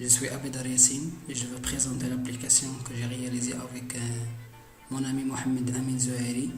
Je suis Abedar Yassine et je vais présenter l'application que j'ai réalisée avec mon ami Mohamed Amin Zouhairi.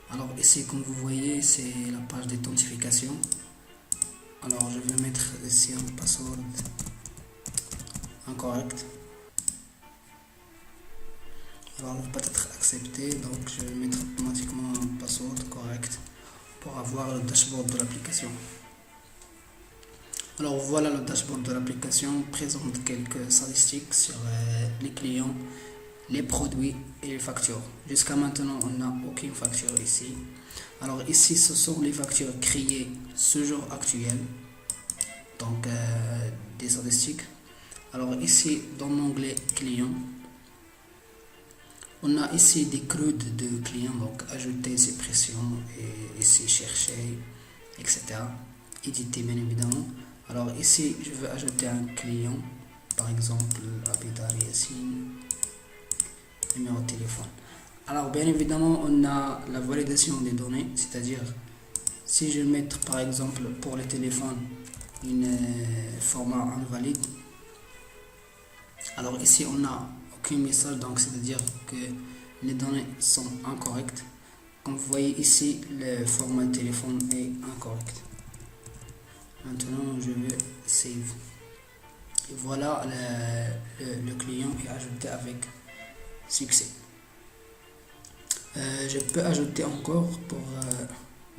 Alors ici, comme vous voyez, c'est la page d'authentification. Alors je vais mettre ici un password incorrect. Alors il va pas être accepté, donc je vais mettre automatiquement un password correct pour avoir le dashboard de l'application. Alors voilà, le dashboard de l'application présente quelques statistiques sur les clients, les produits et les factures. Jusqu'à maintenant, on n'a aucune facture ici. Alors ici, ce sont les factures créées ce jour actuel, donc des statistiques. Alors ici, dans l'onglet clients, on a ici des CRUD de clients, donc ajouter, suppression, et ici chercher, etc. Éditer bien évidemment. Alors ici, je veux ajouter un client, par exemple Abedar Yassine, numéro de téléphone. Alors bien évidemment, on a la validation des données, c'est-à-dire si je vais mettre par exemple pour le téléphone un format invalide, alors ici on n'a aucun message, donc c'est-à-dire que les données sont incorrectes. Comme vous voyez ici, le format de téléphone est incorrect. Maintenant je vais save. Et voilà, le client est ajouté avec succès. Je peux ajouter encore pour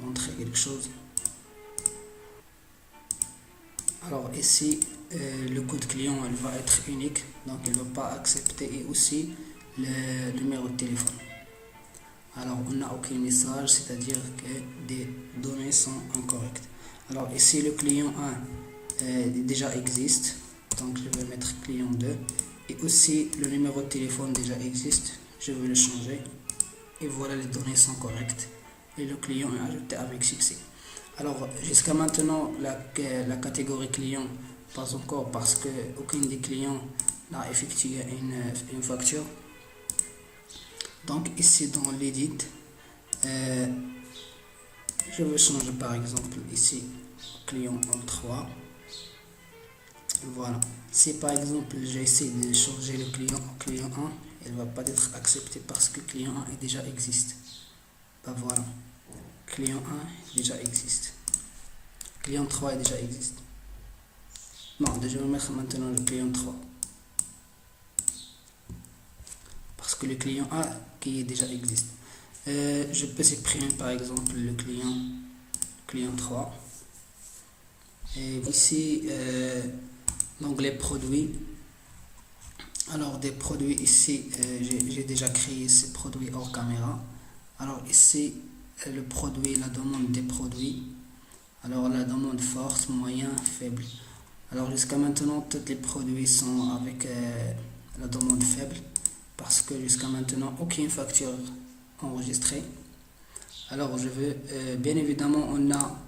montrer quelque chose. Alors ici, le code client elle va être unique, donc il ne va pas accepter, et aussi le numéro de téléphone. Alors on n'a aucun message, c'est-à-dire que des données sont incorrectes. Alors ici le client 1 déjà existe, donc je vais mettre client 2, et aussi le numéro de téléphone déjà existe, je vais le changer, et voilà, les données sont correctes et le client est ajouté avec succès. Alors jusqu'à maintenant, la catégorie client pas encore, parce que aucun des clients n'a effectué une facture. Donc ici dans l'edit, je vais changer par exemple ici client 3. Voilà, si par exemple j'essaie de changer le client au client 1, il ne va pas être accepté parce que client 1 déjà existe. Ben voilà, client 1 déjà existe, client 3 déjà existe. Non, je vais mettre maintenant le client 3 parce que le client 1 qui est déjà existe. Je peux supprimer par exemple le client 3, et ici l'onglet produits. Alors des produits ici, j'ai déjà créé ces produits hors caméra. Alors ici le produit, la demande des produits. Alors la demande forte, moyen, faible. Alors jusqu'à maintenant, tous les produits sont avec la demande faible, parce que jusqu'à maintenant aucune facture enregistrée. Alors je veux, bien évidemment on a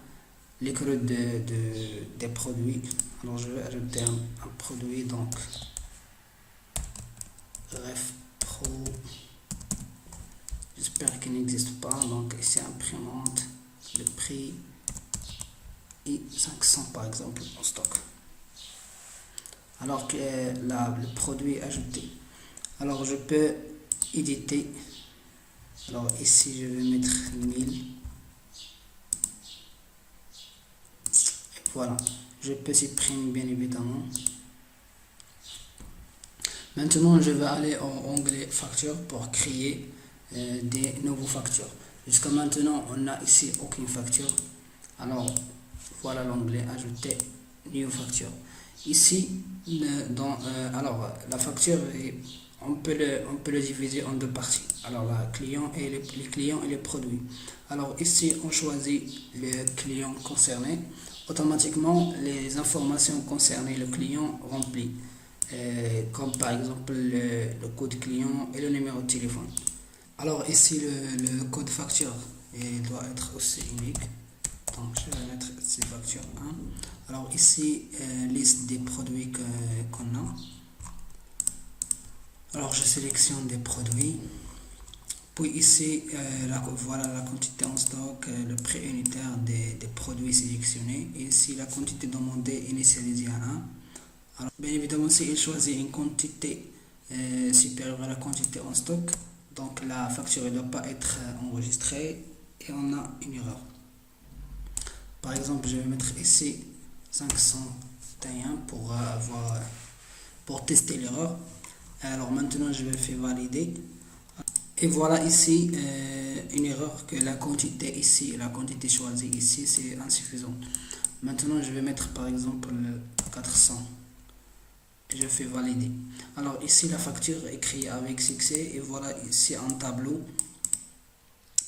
les CRUD des produits. Alors je vais ajouter un produit, donc ref pro, j'espère qu'il n'existe pas, donc ici imprimante, le prix et 500 par exemple en stock. Alors que le produit est ajouté, alors je peux éditer. Alors ici je vais mettre 1000. Voilà, je peux supprimer bien évidemment. Maintenant je vais aller en onglet facture pour créer des nouveaux factures. Jusqu'à maintenant on n'a ici aucune facture. Alors voilà l'onglet ajouter new facture. Ici alors la facture, on peut le diviser en deux parties. Alors la client et les clients et les produits. Alors ici on choisit le client concerné. Automatiquement les informations concernées le client remplit, comme par exemple le code client et le numéro de téléphone. Alors ici le code facture il doit être aussi unique, donc je vais mettre ces factures 1. Alors ici liste des produits qu'on a. Alors je sélectionne des produits, puis ici voilà la quantité en stock, le prix unitaire des produits sélectionnés, et ici la quantité demandée initialisée à 1. Alors, bien évidemment, si il choisit une quantité supérieure à la quantité en stock, donc la facture ne doit pas être enregistrée et on a une erreur. Par exemple, je vais mettre ici 501 pour tester l'erreur. Alors maintenant, je vais faire valider. Et voilà ici une erreur que la quantité ici, la quantité choisie ici, c'est insuffisant. Maintenant, je vais mettre par exemple 400. Et je fais valider. Alors ici, la facture est créée avec succès. Et voilà ici un tableau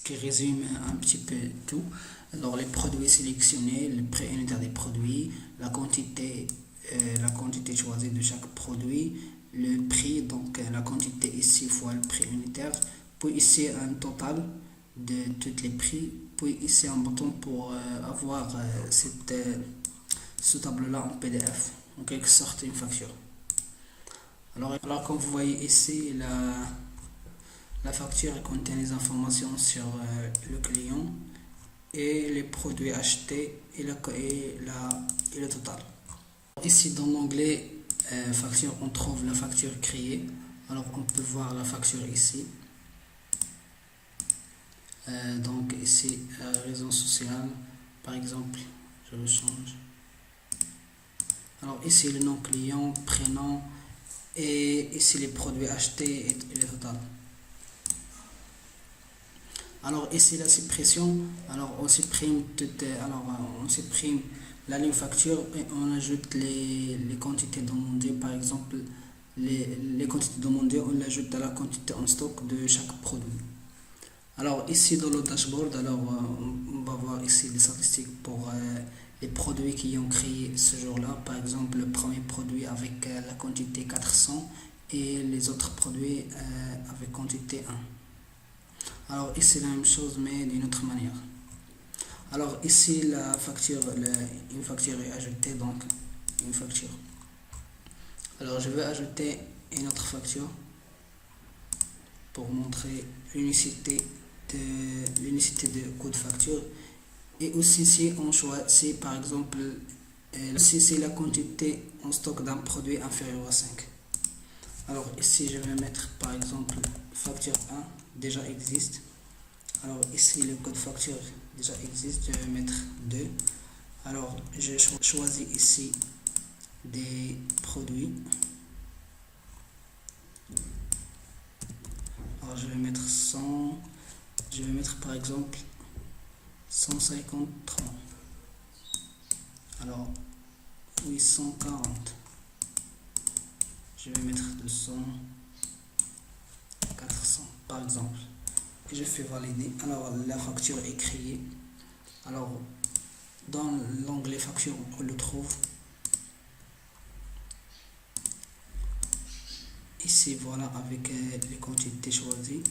qui résume un petit peu tout. Alors les produits sélectionnés, le prix unitaire des produits, la quantité choisie de chaque produit, le prix, donc la quantité ici fois le prix unitaire, puis ici un total de tous les prix, puis ici un bouton pour avoir ce tableau-là en PDF, en quelque sorte une facture. Alors comme vous voyez ici, la facture contient les informations sur le client et les produits achetés et le total. Ici dans l'onglet facture, on trouve la facture créée. Alors on peut voir la facture ici. Donc ici raison sociale, par exemple, je le change. Alors ici le nom client, prénom et ici les produits achetés et le total. Alors ici la suppression, alors on supprime la ligne facture et on ajoute les quantités demandées, par exemple les quantités demandées, on l'ajoute à la quantité en stock de chaque produit. Alors ici dans le dashboard, alors on va voir ici les statistiques pour les produits qui ont créé ce jour-là, par exemple le premier produit avec la quantité 400 et les autres produits avec quantité 1. Alors ici la même chose mais d'une autre manière. Alors ici la facture, une facture est ajoutée, donc une facture. Alors je vais ajouter une autre facture pour montrer l'unicité de coût de facture. Et aussi si on choisit par exemple si c'est la quantité en stock d'un produit inférieur à 5. Alors ici je vais mettre par exemple facture 1 déjà existe. Alors ici le code facture déjà existe, je vais mettre 2. Alors je choisis ici des produits. Alors je vais mettre 100, je vais mettre par exemple 153. Alors 840. Je vais mettre 200, 400 par exemple. Et je fais valider. Alors la facture est créée. Alors dans l'onglet facture on le trouve ici, voilà, avec les quantités choisies.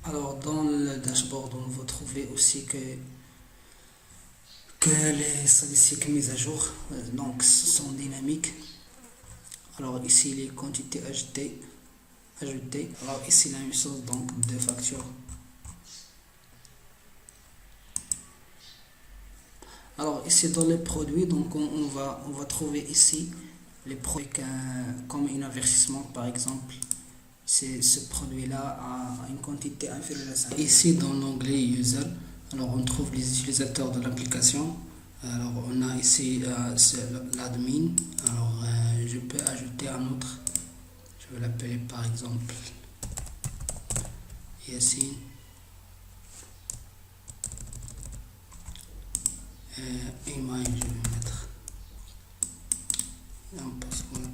Alors dans le dashboard on va trouver aussi que les statistiques mises à jour donc sont dynamiques. Alors ici les quantités ajoutées. Alors ici la même chose, donc deux factures. Alors ici dans les produits, donc on va trouver ici les produits comme un avertissement, par exemple ce produit là a une quantité inférieure à 5. Ici dans l'onglet user, alors on trouve les utilisateurs de l'application. Alors on a ici l'admin. Alors je peux ajouter un autre, je vais l'appeler par exemple Yassine. Email, je vais mettre un password.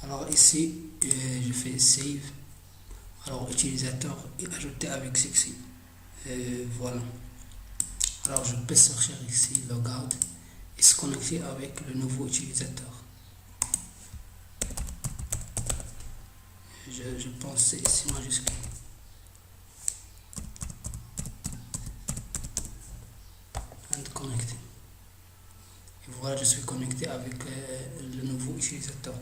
Alors ici je fais save. Alors utilisateur est ajouté avec succès. Voilà. Alors je peux chercher ici logout et se connecter avec le nouveau utilisateur. Je pense que c'est ici majuscule. And connecter. Et voilà, je suis connecté avec le nouveau utilisateur.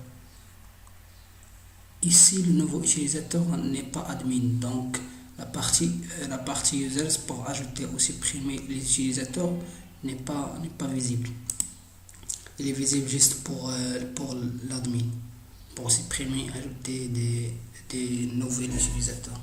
ici le nouveau utilisateur n'est pas admin, donc la partie users pour ajouter ou supprimer les utilisateurs n'est pas visible. Il est visible juste pour l'admin, pour supprimer, ajouter des nouveaux utilisateurs.